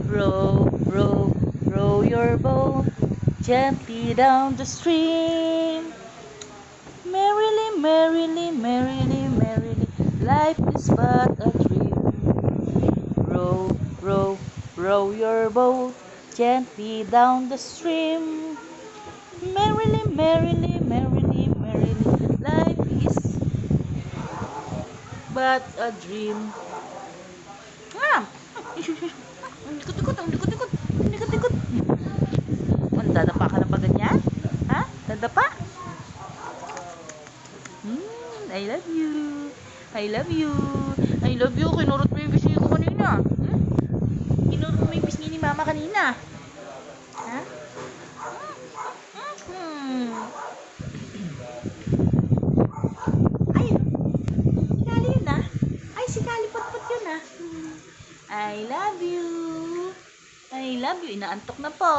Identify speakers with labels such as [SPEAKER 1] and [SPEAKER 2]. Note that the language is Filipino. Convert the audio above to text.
[SPEAKER 1] Row, row, row your boat gently down the stream. Merrily, merrily, merrily, merrily, life is but a dream. Row, row, row your boat gently down the stream. Merrily, merrily, merrily, merrily, life is but a dream. Ah! Ang likot-likot, ang likot-likot, ang likot-likot. Dadapa ka na pa ganyan? Ha? Dadapa? I love you. I love you. I love you. Kinurot mo yung bisngi ko kanina. Kinurot mo yung bisngi ni mama kanina. Ha? Ay, si Kali yun ah. Ay, si Kali pot-pot yun ah. I love you. I love you. Inaantok na po.